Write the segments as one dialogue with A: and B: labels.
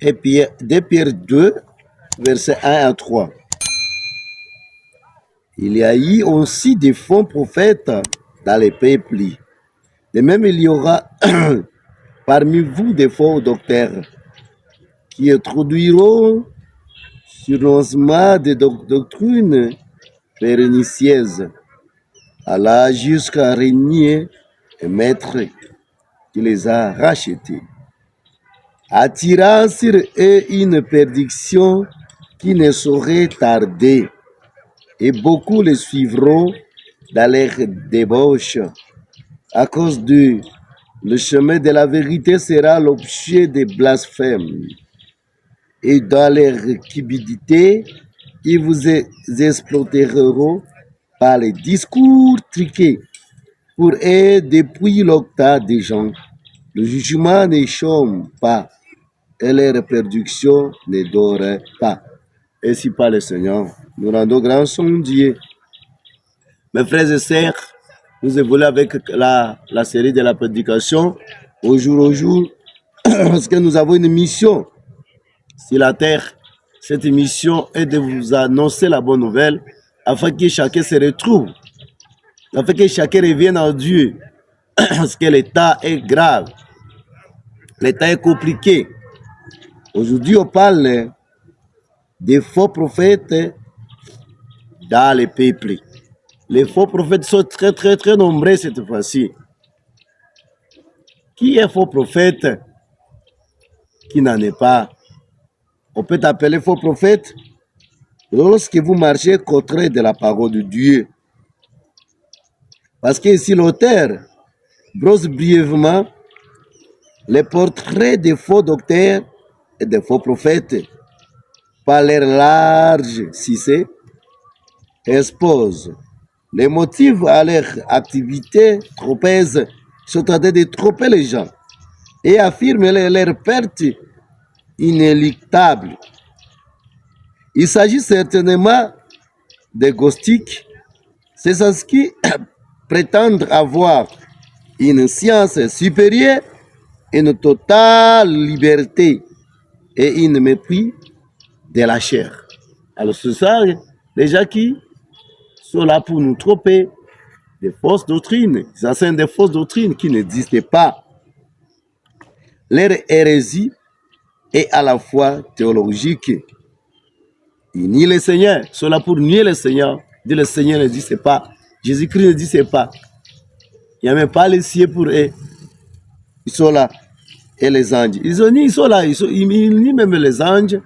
A: et 2 Pierre 2, versets 1 à 3. Il y a eu aussi des faux prophètes dans les peuples. De même, il y aura parmi vous des faux docteurs qui introduiront sur l'enseignement des doctrines pernicieuses, allant jusqu'à régner un maître qui les a rachetés, attirant sur eux une perdition qui ne saurait tarder, et beaucoup les suivront dans leur débauche. À cause de le chemin de la vérité sera l'objet des blasphèmes, et dans leur cupidité, ils vous exploiteront par les discours truqués. Pour eux, depuis l'octa des gens, le jugement ne chôme pas et leur production ne dort pas. Ainsi par le Seigneur, nous rendons grâce son Dieu. Mes frères et sœurs, nous évoluons avec la série de la prédication au jour, parce que nous avons une mission sur la terre. Cette mission est de vous annoncer la bonne nouvelle afin que chacun se retrouve, afin que chacun revienne en Dieu, parce que l'état est grave, l'état est compliqué. Aujourd'hui, on parle des faux prophètes dans les peuples. Les faux prophètes sont très, très, très nombreux cette fois-ci. Qui est faux prophète? Qui n'en est pas? On peut appeler faux prophète lorsque vous marchez contraire de la parole de Dieu. Parce que ici, l'auteur brosse brièvement les portraits des faux docteurs et des faux prophètes par leur large cissé, expose les motifs à leur activité trompeuse sont en train de tromper les gens et affirme leur perte inéluctable. Il s'agit certainement des gnostiques, c'est ceux qui prétendent avoir une science supérieure, une totale liberté et une mépris de la chair. Alors ce sont les gens qui sont là pour nous tromper des fausses doctrines. Ils enseignent des fausses doctrines qui n'existent pas. Leur hérésie est à la fois théologique. Ils nient le Seigneur. Ils sont là pour nier le Seigneur. Dire le Seigneur ne dit pas. Jésus-Christ ne dit pas. Il n'y a même pas les cieux pour eux. Ils sont là. Et les anges. Ils sont là. Ils nient même les anges.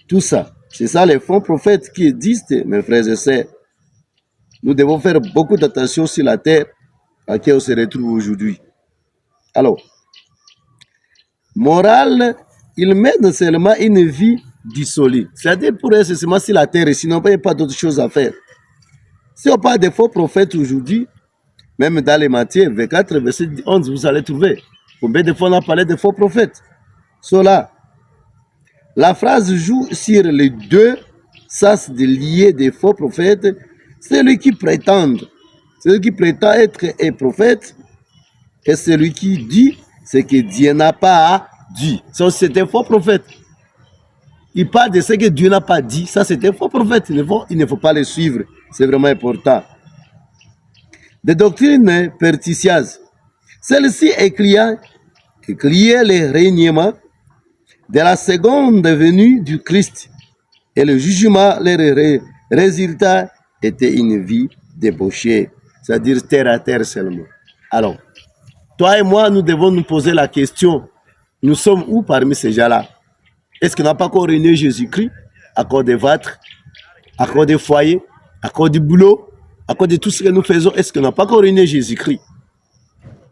A: Tout ça. C'est ça les faux prophètes qui existent, mes frères et sœurs. Nous devons faire beaucoup d'attention sur la terre à laquelle on se retrouve aujourd'hui. Alors, morale, ils mènent seulement une vie dissolue. C'est-à-dire pour eux, c'est seulement sur la terre et sinon il n'y a pas d'autre chose à faire. Si on parle des faux prophètes aujourd'hui, même dans les Matthieu 24, verset 11, vous allez trouver. Combien de fois on a parlé des faux prophètes? Cela. La phrase joue sur les deux sens de lier des faux prophètes. Celui qui prétend être un prophète et celui qui dit ce que Dieu n'a pas dit. Ça, c'est un faux prophète. Il parle de ce que Dieu n'a pas dit. Ça, c'est un faux prophète. Il ne faut pas le suivre. C'est vraiment important. Des doctrines pernicieuses. Celle-ci écriait le règnement de la seconde venue du Christ et le jugement, le résultat était une vie débauchée, c'est-à-dire terre à terre seulement. Alors, toi et moi, nous devons nous poser la question, nous sommes où parmi ces gens-là? Est-ce qu'on n'a pas encore régné Jésus-Christ à cause des vôtres, à cause des foyers, à cause du boulot, à cause de tout ce que nous faisons? Est-ce qu'on n'a pas encore régné Jésus-Christ?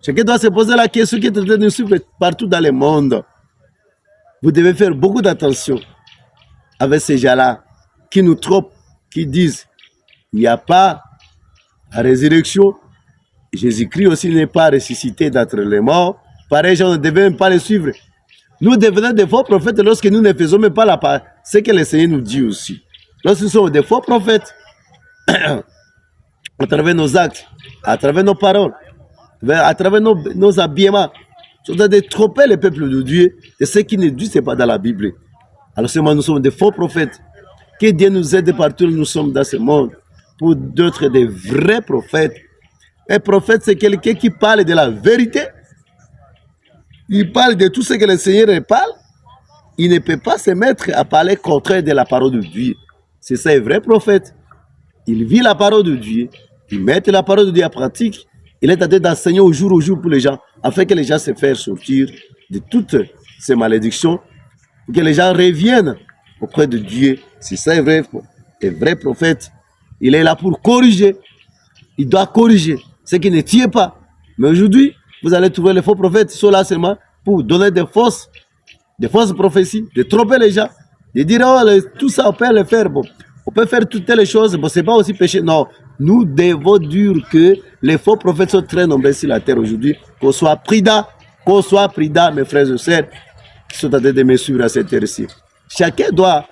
A: Chacun doit se poser la question qui est en train de nous suivre partout dans le monde. Vous devez faire beaucoup d'attention avec ces gens-là qui nous trompent, qui disent il n'y a pas la résurrection. Jésus-Christ aussi n'est pas ressuscité d'entre les morts. Pareil, gens ne devaient même pas les suivre. Nous devenons des faux prophètes lorsque nous ne faisons même pas la part. Ce que le Seigneur nous dit aussi. Lorsque nous sommes des faux prophètes, à travers nos actes, à travers nos paroles, à travers nos habillements, sont en train de tromper le peuple de Dieu de ce qui ne dit, c'est pas dans la Bible. Alors seulement nous sommes des faux prophètes. Que Dieu nous aide partout où nous sommes dans ce monde pour d'être des vrais prophètes. Un prophète, c'est quelqu'un qui parle de la vérité. Il parle de tout ce que le Seigneur parle. Il ne peut pas se mettre à parler contraire de la parole de Dieu. C'est ça un vrai prophète. Il vit la parole de Dieu. Il met la parole de Dieu en pratique. Il est en train d'enseigner au jour pour les gens, afin que les gens se fassent sortir de toutes ces malédictions, pour que les gens reviennent auprès de Dieu. C'est ça un vrai prophète. Il est là pour corriger. Il doit corriger ce qui ne tient pas. Mais aujourd'hui, vous allez trouver les faux prophètes qui sont là seulement pour donner des fausses prophéties, de tromper les gens, de dire oh, tout ça on peut le faire. Bon, on peut faire toutes les choses, bon, c'est pas aussi péché. Non, nous devons dire que les faux prophètes sont très nombreux sur la terre aujourd'hui. Qu'on soit prudent, mes frères et sœurs, qui sont en train de me suivre à cette terre-ci. Chacun doit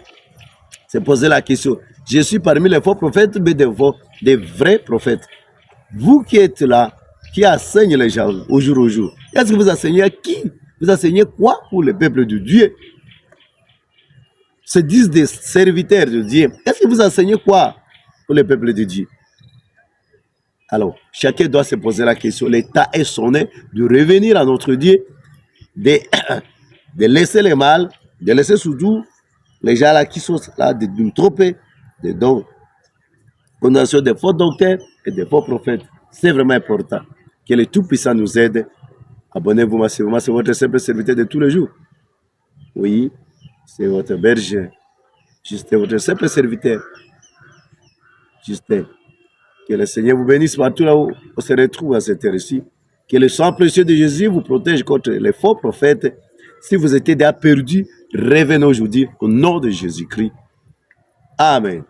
A: se poser la question. Je suis parmi les faux prophètes, mais des vrais prophètes. Vous qui êtes là, qui enseignez les gens au jour, est-ce que vous enseignez à qui? Vous enseignez quoi pour le peuple de Dieu? Se disent des serviteurs de Dieu. Est-ce que vous enseignez quoi pour le peuple de Dieu? Alors, chacun doit se poser la question. L'État est sonné de revenir à notre Dieu, de laisser le mal, de laisser surtout les gens là qui sont là de nous tromper, de donc condamnation des faux docteurs et des faux prophètes. C'est vraiment important. Que le Tout-Puissant nous aide. Abonnez-vous massivement, c'est votre simple serviteur de tous les jours. Oui, c'est votre berger. Juste votre simple serviteur. Juste. Que le Seigneur vous bénisse partout là où on se retrouve à cette heure-ci. Que le sang précieux de Jésus vous protège contre les faux prophètes. Si vous étiez déjà perdus, revenez aujourd'hui au nom de Jésus-Christ. Amen.